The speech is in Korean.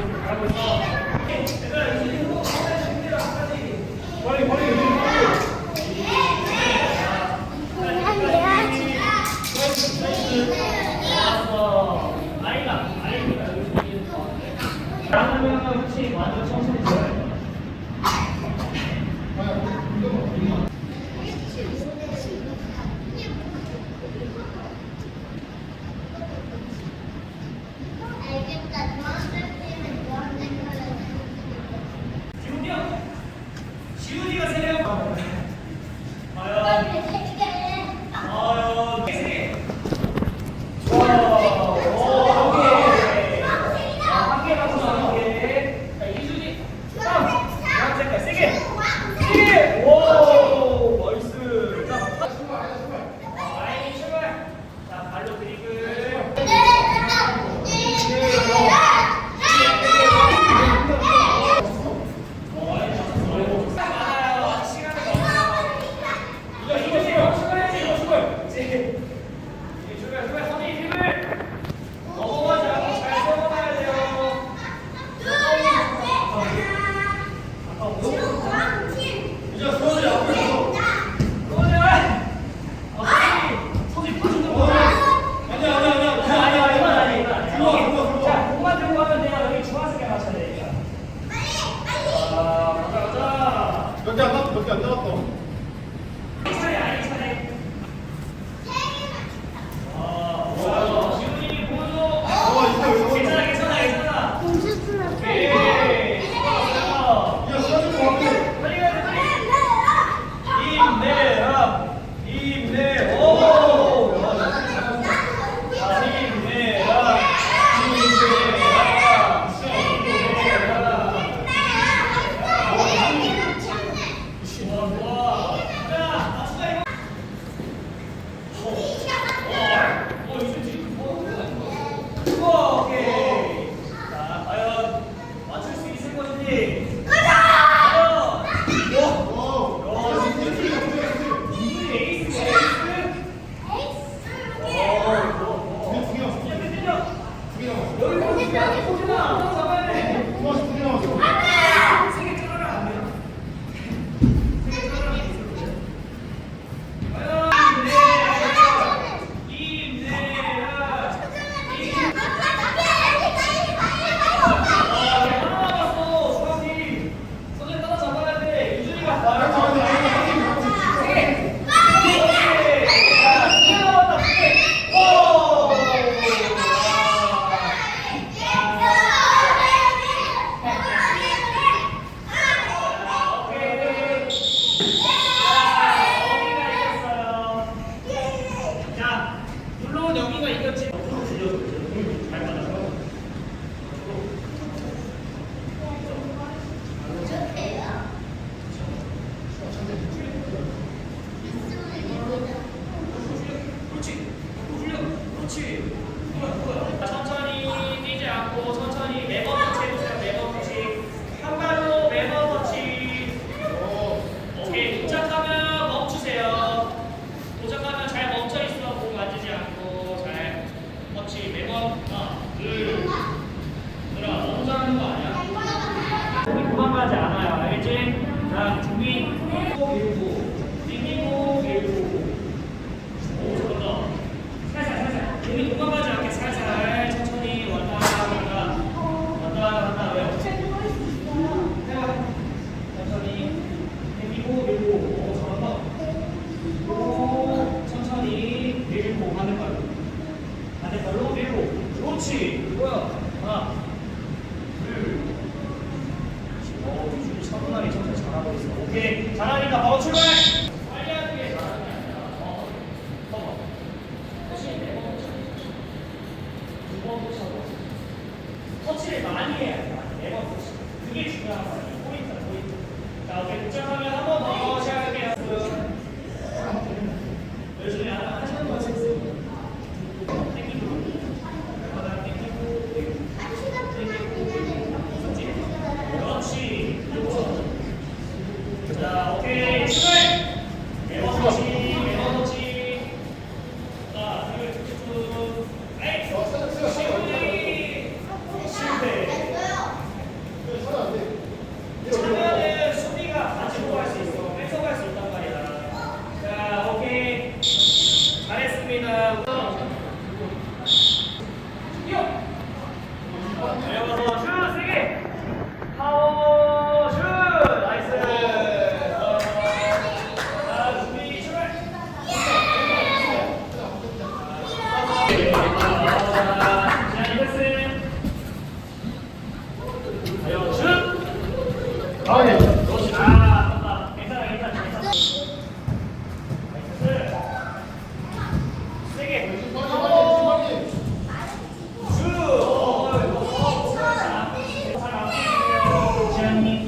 잘하고 있어. 얘들아, 유진이 또 머리 머리 유진이 그러면 혹시 완전 청소년 좋아해요? 지훈이가 세요. 과연 몇개 안 나왔어. 천천히 뛰지 않고 천천히 매번 터치 해주세요. 매번 터치. 한 발로 매번 터치. 오케이. 도착하면 멈추세요. 도착하면 잘 멈춰 있어. 공 만지지 않고 잘 터치. 매번 하나, 둘. 얘들아, 너무 잘하는 거 아니야? 공이 도망가지 않아요. 알겠지? 자, 준비. 밀고, 밀고, 밀고. 오, 잘한다. 살살. 공이 도망가지 않게 살살 천천히 왔다 갔다 왜요? 천천히 밀고 오 잘한다. 오 천천히 밀고 반대발로 밀고 그렇지. 이거야. 하나 둘 유준이 차분하게 천천히 잘하고 있어. 오케이 잘하니까 바로 출발. 빨리 하는 게 잘하는 게 아니라 터치를 많이 해야 돼. 매번 터치. 그게 중요한 거야. 포인트다, 포인트. 자, 오케이. 도착하면 한 번 더 시작할게요. 열심히 하시는 거 같아요. 땡기고. 바닥 땡기고. 그렇지. 자, 오케이. 출발! 매번 터치, 매번 터치. 자, 쭉. 아이, 실패. 가만히. 그렇지. 아깝다. 괜찮아. 나이스. 세게. 슛. 잘 맞추세요. 지현님.